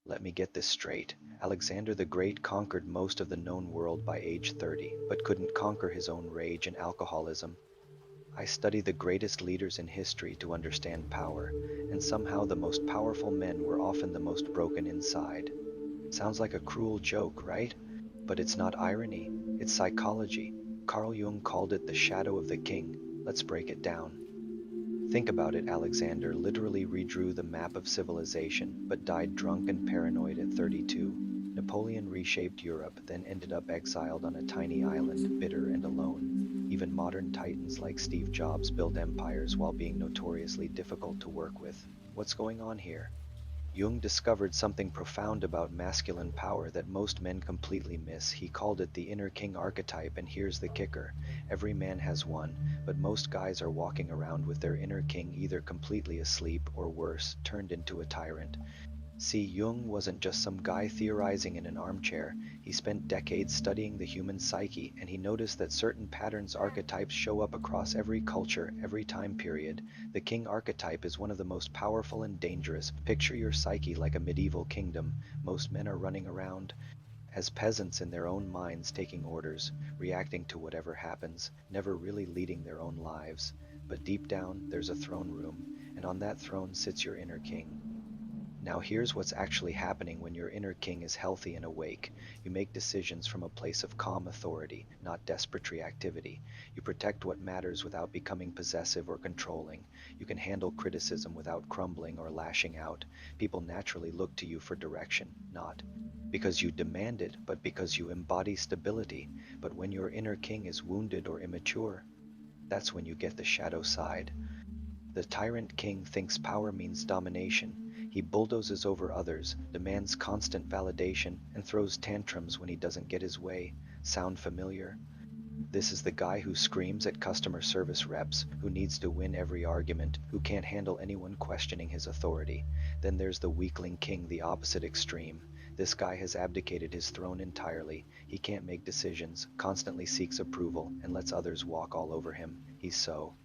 Let me get this straight. Alexander the Great conquered most of the known world by age 30, but couldn't conquer his own rage and alcoholism. I study the greatest leaders in history to understand power, and somehow the most powerful men were often the most broken inside. Sounds like a cruel joke, right? But it's not irony, it's psychology. Carl Jung called it the shadow of the king. Let's break it down. Think about it. Alexander literally redrew the map of civilization, but died drunk and paranoid at 32. Napoleon reshaped Europe, then ended up exiled on a tiny island, bitter and alone. Even modern titans like Steve Jobs build empires while being notoriously difficult to work with. What's going on here? Jung discovered something profound about masculine power that most men completely miss. He called it the inner king archetype, and here's the kicker. Every man has one, but most guys are walking around with their inner king either completely asleep or worse, turned into a tyrant. See, Jung wasn't just some guy theorizing in an armchair. He spent decades studying the human psyche, and he noticed that certain patterns, archetypes, show up across every culture, every time period. The king archetype is one of the most powerful and dangerous. Picture your psyche like a medieval kingdom. Most men are running around as peasants in their own minds, taking orders, reacting to whatever happens, never really leading their own lives. But deep down, there's a throne room, and on that throne sits your inner king. Now here's what's actually happening when your inner king is healthy and awake. You make decisions from a place of calm authority, not desperate reactivity. You protect what matters without becoming possessive or controlling. You can handle criticism without crumbling or lashing out. People naturally look to you for direction, not because you demand it, but because you embody stability. But when your inner king is wounded or immature, that's when you get the shadow side. The Tyrant King thinks power means domination. He bulldozes over others, demands constant validation, and throws tantrums when he doesn't get his way. Sound familiar? This is the guy who screams at customer service reps, who needs to win every argument, who can't handle anyone questioning his authority. Then there's the weakling king, the opposite extreme. This guy has abdicated his throne entirely. He can't make decisions, constantly seeks approval, and lets others walk all over him. He's so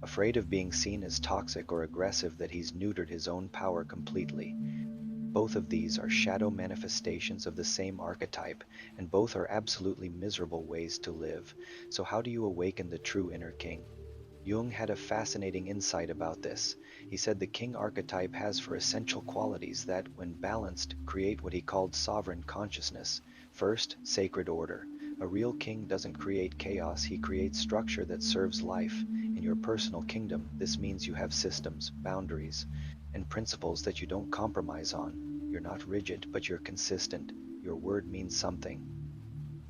afraid of being seen as toxic or aggressive that he's neutered his own power completely. Both of these are shadow manifestations of the same archetype, and both are absolutely miserable ways to live. So how do you awaken the true inner king? Jung had a fascinating insight about this. He said the king archetype has four essential qualities that, when balanced, create what he called sovereign consciousness. First, sacred order. A real king doesn't create chaos, he creates structure that serves life. In your personal kingdom, this means you have systems, boundaries, and principles that you don't compromise on. You're not rigid, but you're consistent. Your word means something.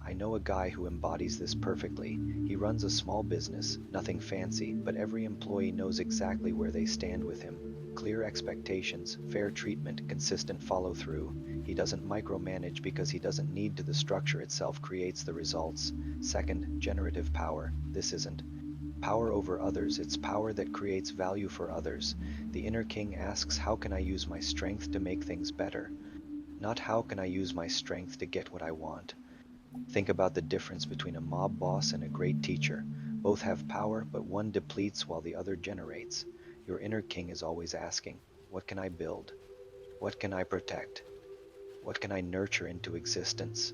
I know a guy who embodies this perfectly. He runs a small business, nothing fancy, but every employee knows exactly where they stand with him. Clear expectations, fair treatment, consistent follow-through. He doesn't micromanage because he doesn't need to. The structure itself creates the results. Second, generative power. This isn't power over others, it's power that creates value for others. The inner king asks, how can I use my strength to make things better? Not how can I use my strength to get what I want? Think about the difference between a mob boss and a great teacher. Both have power, but one depletes while the other generates. Your inner king is always asking, what can I build? What can I protect? What can I nurture into existence?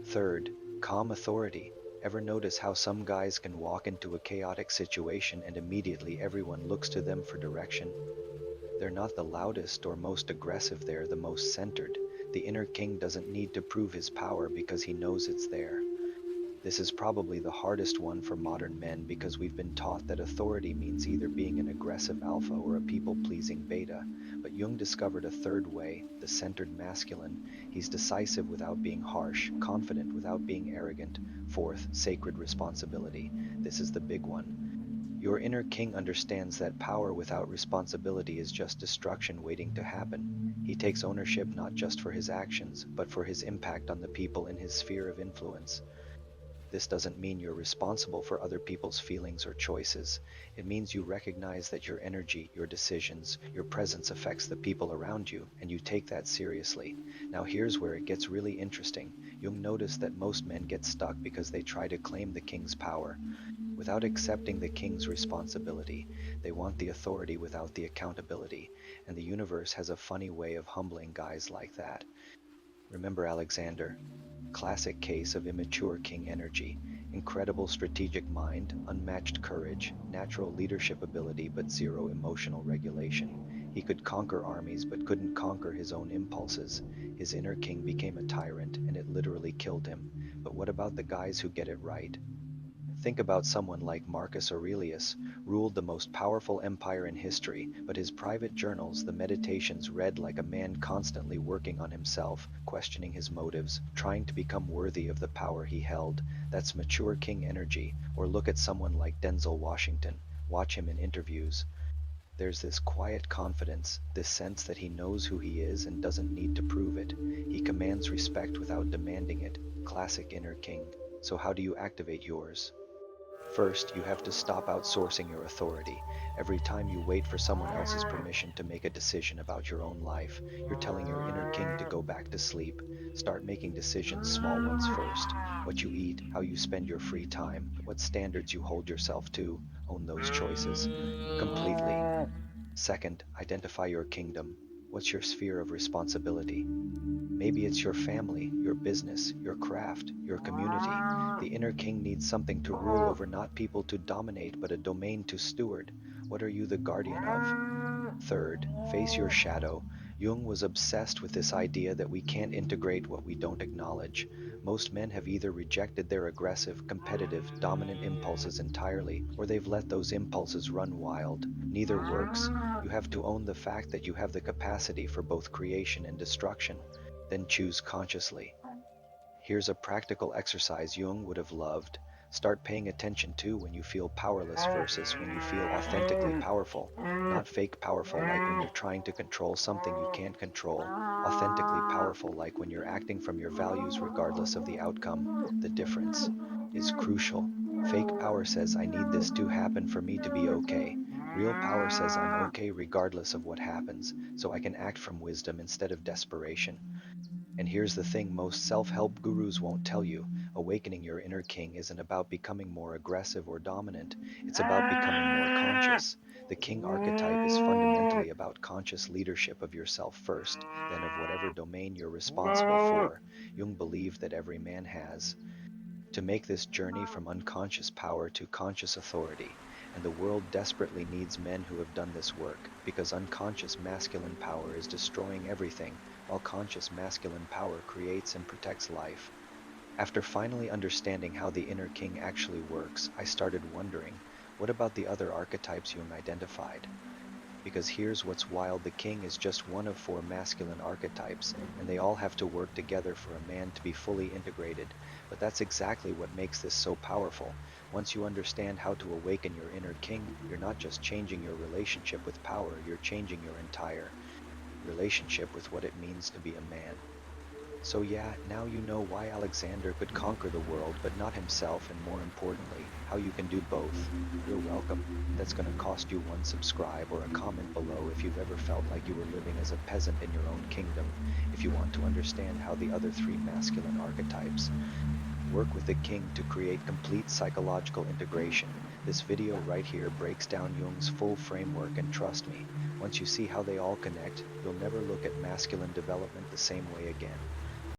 Third, calm authority. Ever notice how some guys can walk into a chaotic situation and immediately everyone looks to them for direction? They're not the loudest or most aggressive, they're the most centered. The inner king doesn't need to prove his power because he knows it's there. This is probably the hardest one for modern men because we've been taught that authority means either being an aggressive alpha or a people-pleasing beta. But Jung discovered a third way, the centered masculine. He's decisive without being harsh, confident without being arrogant. Fourth, sacred responsibility. This is the big one. Your inner king understands that power without responsibility is just destruction waiting to happen. He takes ownership not just for his actions, but for his impact on the people in his sphere of influence. This doesn't mean you're responsible for other people's feelings or choices. It means you recognize that your energy, your decisions, your presence affects the people around you, and you take that seriously. Now here's where it gets really interesting. Jung noticed that most men get stuck because they try to claim the king's power. Without accepting the king's responsibility, they want the authority without the accountability, and the universe has a funny way of humbling guys like that. Remember Alexander? Classic case of immature king energy. Incredible strategic mind, unmatched courage, natural leadership ability but zero emotional regulation. He could conquer armies but couldn't conquer his own impulses. His inner king became a tyrant and it literally killed him. But what about the guys who get it right? Think about someone like Marcus Aurelius, ruled the most powerful empire in history, but his private journals, the meditations, read like a man constantly working on himself, questioning his motives, trying to become worthy of the power he held. That's mature king energy. Or look at someone like Denzel Washington. Watch him in interviews. There's this quiet confidence, this sense that he knows who he is and doesn't need to prove it. He commands respect without demanding it. Classic inner king. So how do you activate yours? First, you have to stop outsourcing your authority. Every time you wait for someone else's permission to make a decision about your own life, you're telling your inner king to go back to sleep. Start making decisions, small ones first. What you eat, how you spend your free time, what standards you hold yourself to. Own those choices completely. Second, identify your kingdom. What's your sphere of responsibility? Maybe it's your family, your business, your craft, your community. The inner king needs something to rule over, not people to dominate, but a domain to steward. What are you the guardian of? Third, face your shadow. Jung was obsessed with this idea that we can't integrate what we don't acknowledge. Most men have either rejected their aggressive, competitive, dominant impulses entirely, or they've let those impulses run wild. Neither works. You have to own the fact that you have the capacity for both creation and destruction. Then choose consciously. Here's a practical exercise Jung would have loved. Start paying attention to when you feel powerless versus when you feel authentically powerful. Not fake powerful like when you're trying to control something you can't control. Authentically powerful like when you're acting from your values regardless of the outcome. The difference is crucial. Fake power says I need this to happen for me to be okay. Real power says I'm okay regardless of what happens, so I can act from wisdom instead of desperation. And here's the thing most self-help gurus won't tell you. Awakening your inner king isn't about becoming more aggressive or dominant. It's about becoming more conscious. The king archetype is fundamentally about conscious leadership of yourself first, then of whatever domain you're responsible for. Jung believed that every man has to make this journey from unconscious power to conscious authority, and the world desperately needs men who have done this work, because unconscious masculine power is destroying everything, while conscious masculine power creates and protects life. After finally understanding how the inner king actually works, I started wondering, what about the other archetypes Jung identified? Because here's what's wild, the king is just one of 4 masculine archetypes, and they all have to work together for a man to be fully integrated. But that's exactly what makes this so powerful. Once you understand how to awaken your inner king, you're not just changing your relationship with power, you're changing your entire relationship with what it means to be a man. So yeah, now you know why Alexander could conquer the world but not himself, and more importantly, how you can do both. You're welcome. That's gonna cost you 1 subscribe or a comment below if you've ever felt like you were living as a peasant in your own kingdom. If you want to understand how the other 3 masculine archetypes work with the king to create complete psychological integration, this video right here breaks down Jung's full framework, and trust me, once you see how they all connect, you'll never look at masculine development the same way again.